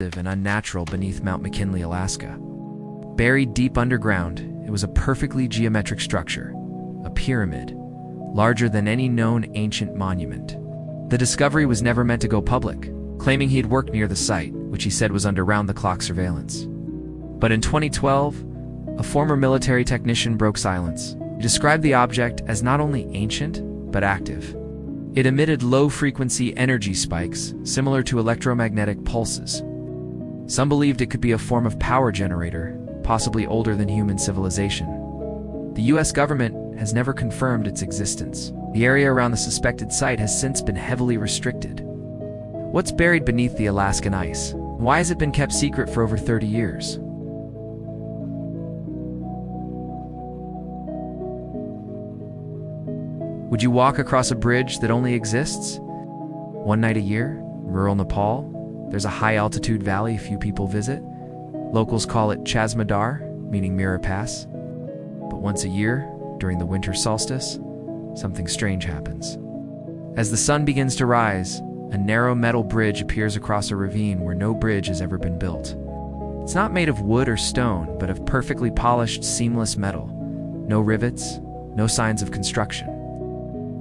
and unnatural beneath Mount McKinley, Alaska. Buried deep underground, it was a perfectly geometric structure, a pyramid, larger than any known ancient monument. The discovery was never meant to go public, claiming he had worked near the site, which he said was under round-the-clock surveillance. But in 2012, a former military technician broke silence. He described the object as not only ancient, but active. It emitted low-frequency energy spikes, similar to electromagnetic pulses. Some believed it could be a form of power generator, possibly older than human civilization. The US government has never confirmed its existence. The area around the suspected site has since been heavily restricted. What's buried beneath the Alaskan ice? Why has it been kept secret for over 30 years? Would you walk across a bridge that only exists one night a year? Rural Nepal, there's a high-altitude valley few people visit. Locals call it Chasmadar, meaning Mirror Pass. But once a year, during the winter solstice, something strange happens. As the sun begins to rise, a narrow metal bridge appears across a ravine where no bridge has ever been built. It's not made of wood or stone, but of perfectly polished, seamless metal. No rivets, no signs of construction.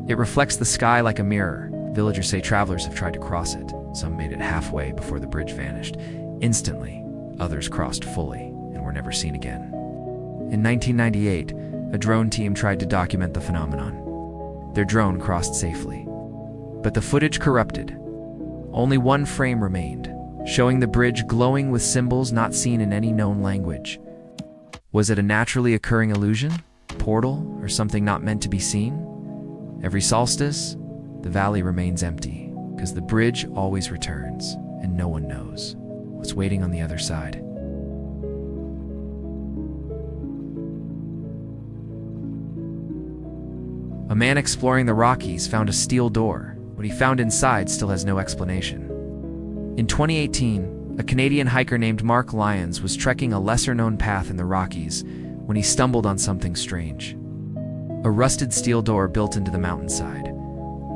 It reflects the sky like a mirror. Villagers say travelers have tried to cross it. Some made it halfway before the bridge vanished. Instantly, others crossed fully and were never seen again. In 1998, a drone team tried to document the phenomenon. Their drone crossed safely, but the footage corrupted. Only one frame remained, showing the bridge glowing with symbols not seen in any known language. Was it a naturally occurring illusion, portal, or something not meant to be seen? Every solstice, the valley remains empty, because the bridge always returns, and no one knows what's waiting on the other side. A man exploring the Rockies found a steel door. What he found inside still has no explanation. In 2018, a Canadian hiker named Mark Lyons was trekking a lesser-known path in the Rockies when he stumbled on something strange. A rusted steel door built into the mountainside.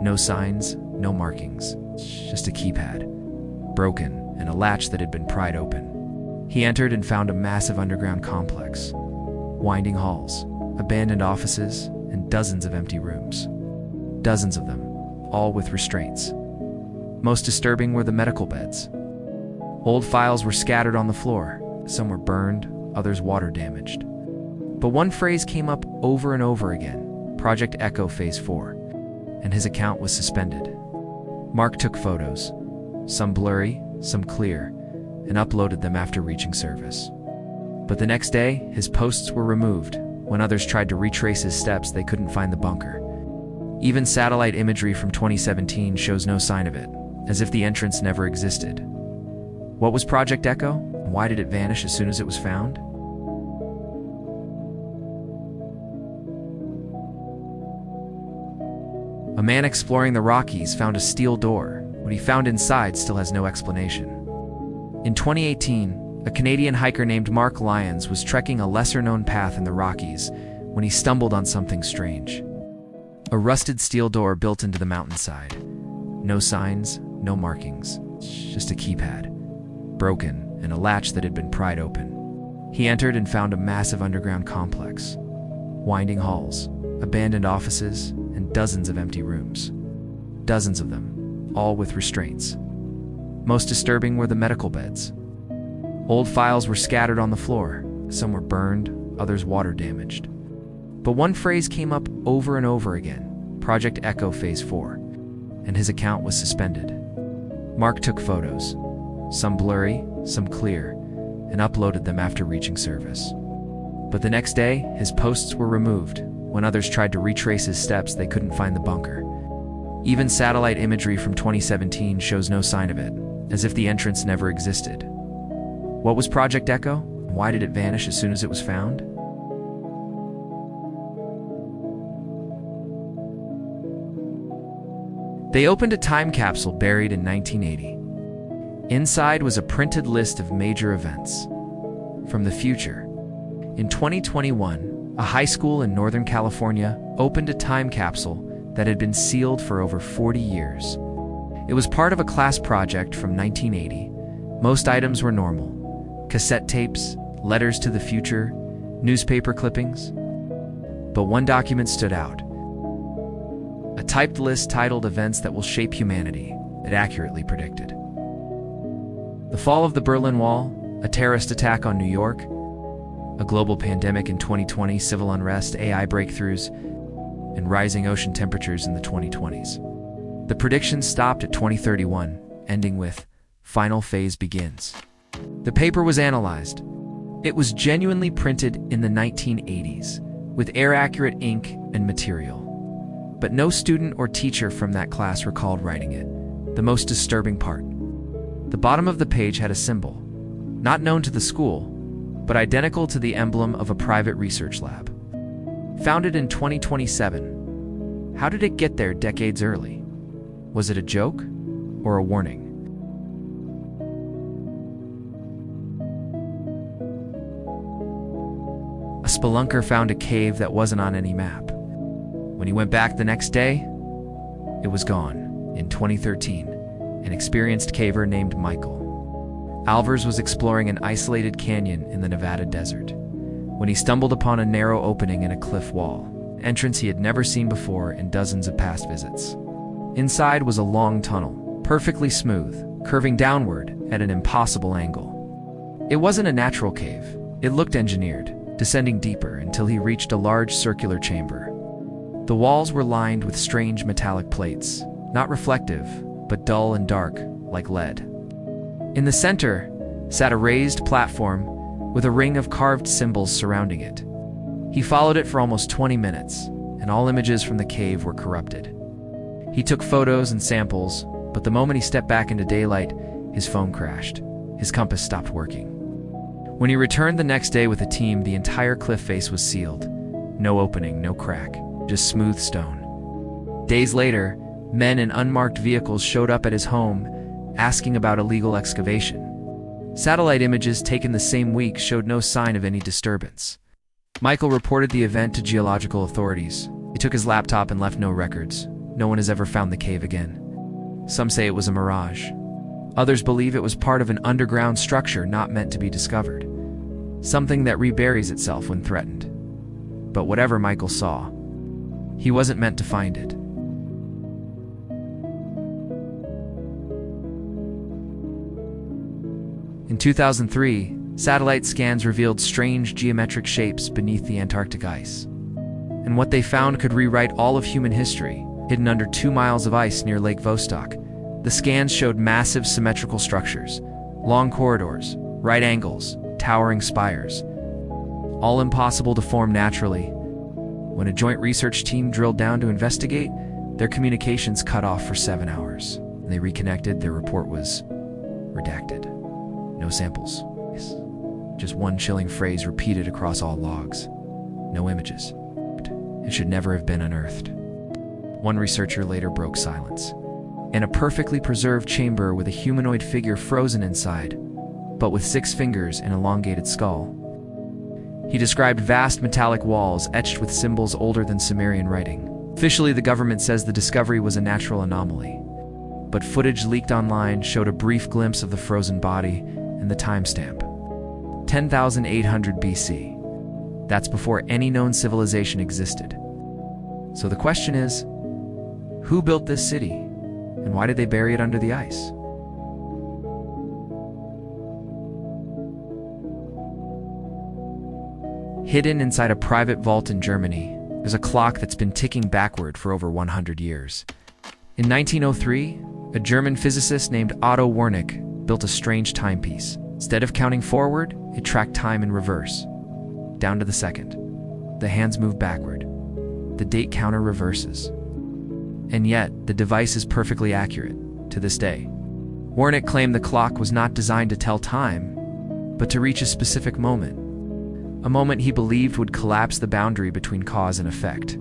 No signs, no markings, just a keypad, broken, and a latch that had been pried open. He entered and found a massive underground complex. Winding halls, abandoned offices, and dozens of empty rooms. Dozens of them, all with restraints. Most disturbing were the medical beds. Old files were scattered on the floor. Some were burned, others water damaged. But one phrase came up over and over again: Project Echo Phase 4, and his account was suspended. Mark took photos, some blurry, some clear, and uploaded them after reaching service. But the next day, his posts were removed. When others tried to retrace his steps, they couldn't find the bunker. Even satellite imagery from 2017 shows no sign of it, as if the entrance never existed. What was Project Echo? Why did it vanish as soon as it was found? A man exploring the Rockies found a steel door. What he found inside still has no explanation. In 2018, a Canadian hiker named Mark Lyons was trekking a lesser-known path in the Rockies when he stumbled on something strange. A rusted steel door built into the mountainside. No signs, no markings, just a keypad, broken, and a latch that had been pried open. He entered and found a massive underground complex. Winding halls, abandoned offices, and dozens of empty rooms. Dozens of them, all with restraints. Most disturbing were the medical beds. Old files were scattered on the floor. Some were burned, others water damaged. But one phrase came up over and over again: Project Echo Phase 4, and his account was suspended. Mark took photos, some blurry, some clear, and uploaded them after reaching service. But the next day, his posts were removed. When others tried to retrace his steps, they couldn't find the bunker. Even satellite imagery from 2017 shows no sign of it, as if the entrance never existed. What was Project Echo? Why did it vanish as soon as it was found? They opened a time capsule buried in 1980. Inside was a printed list of major events from the future. In 2021, a high school in Northern California opened a time capsule that had been sealed for over 40 years. It was part of a class project from 1980, Most items were normal: cassette tapes, letters to the future, newspaper clippings. But one document stood out. A typed list titled "Events That Will Shape Humanity." It accurately predicted the fall of the Berlin Wall, a terrorist attack on New York, a global pandemic in 2020, civil unrest, AI breakthroughs, and rising ocean temperatures in the 2020s. The predictions stopped at 2031, ending with "Final phase begins." The paper was analyzed. It was genuinely printed in the 1980s, with air-accurate ink and material. But no student or teacher from that class recalled writing it. The most disturbing part: the bottom of the page had a symbol, not known to the school, but identical to the emblem of a private research lab. Founded in 2027. How did it get there decades early? Was it a joke or a warning? A spelunker found a cave that wasn't on any map. When he went back the next day, it was gone. In 2013, an experienced caver named Michael Alvers was exploring an isolated canyon in the Nevada desert when he stumbled upon a narrow opening in a cliff wall, an entrance he had never seen before in dozens of past visits. Inside was a long tunnel, perfectly smooth, curving downward at an impossible angle. It wasn't a natural cave. It looked engineered, descending deeper until he reached a large circular chamber. The walls were lined with strange metallic plates, not reflective, but dull and dark, like lead. In the center sat a raised platform with a ring of carved symbols surrounding it. He followed it for almost 20 minutes, and all images from the cave were corrupted. He took photos and samples, but the moment he stepped back into daylight, his phone crashed. His compass stopped working. When he returned the next day with a team, the entire cliff face was sealed. No opening, no crack, just smooth stone. Days later, men in unmarked vehicles showed up at his home, asking about illegal excavation. Satellite images taken the same week showed no sign of any disturbance. Michael reported the event to geological authorities. He took his laptop and left no records. No one has ever found the cave again. Some say it was a mirage. Others believe it was part of an underground structure not meant to be discovered. Something that reburies itself when threatened. But whatever Michael saw, he wasn't meant to find it. In 2003, satellite scans revealed strange geometric shapes beneath the Antarctic ice. And what they found could rewrite all of human history, hidden under 2 miles of ice near Lake Vostok. The scans showed massive symmetrical structures, long corridors, right angles, towering spires, all impossible to form naturally. When a joint research team drilled down to investigate, their communications cut off for 7 hours. When they reconnected, their report was redacted. No samples. Just one chilling phrase repeated across all logs. No images. It should never have been unearthed. One researcher later broke silence. In a perfectly preserved chamber with a humanoid figure frozen inside, but with 6 fingers and elongated skull. He described vast metallic walls etched with symbols older than Sumerian writing. Officially, the government says the discovery was a natural anomaly, but footage leaked online showed a brief glimpse of the frozen body and the timestamp. 10,800 BC. That's before any known civilization existed. So the question is, who built this city, and why did they bury it under the ice? Hidden inside a private vault in Germany, there's a clock that's been ticking backward for over 100 years. In 1903, a German physicist named Otto Wernicke built a strange timepiece. Instead of counting forward, it tracked time in reverse, down to the second. The hands move backward. The date counter reverses. And yet, the device is perfectly accurate, to this day. Wernicke claimed the clock was not designed to tell time, but to reach a specific moment. A moment he believed would collapse the boundary between cause and effect.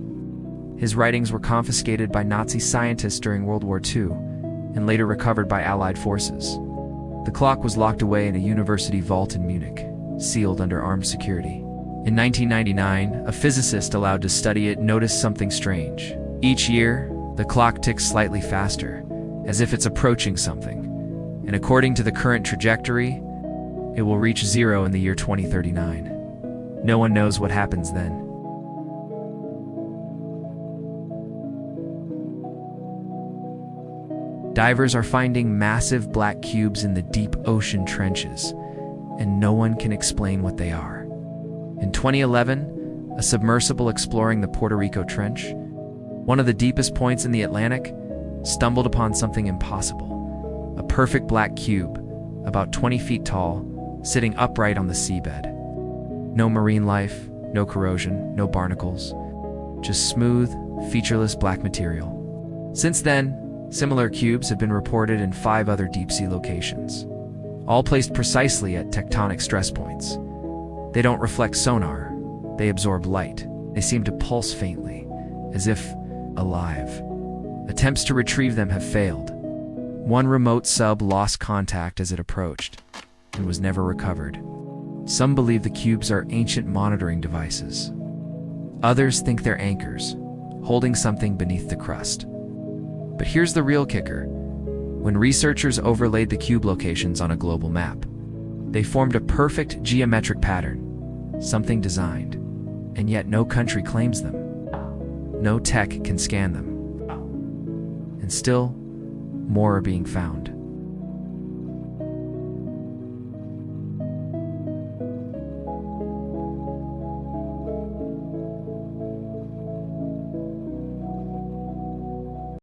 His writings were confiscated by Nazi scientists during World War II, and later recovered by Allied forces. The clock was locked away in a university vault in Munich, sealed under armed security. In 1999, a physicist allowed to study it noticed something strange. Each year, the clock ticks slightly faster, as if it's approaching something. and according to the current trajectory, it will reach zero in the year 2039. No one knows what happens then. Divers are finding massive black cubes in the deep ocean trenches, and no one can explain what they are. In 2011, a submersible exploring the Puerto Rico Trench, one of the deepest points in the Atlantic, stumbled upon something impossible: a perfect black cube, about 20 feet tall, sitting upright on the seabed. No marine life, no corrosion, no barnacles, just smooth, featureless black material. Since then, similar cubes have been reported in 5 other deep-sea locations, all placed precisely at tectonic stress points. They don't reflect sonar, they absorb light. They seem to pulse faintly, as if alive. Attempts to retrieve them have failed. One remote sub lost contact as it approached and was never recovered. Some believe the cubes are ancient monitoring devices. Others think they're anchors, holding something beneath the crust. But here's the real kicker. When researchers overlaid the cube locations on a global map, they formed a perfect geometric pattern, something designed, and yet no country claims them. No tech can scan them. And still, more are being found.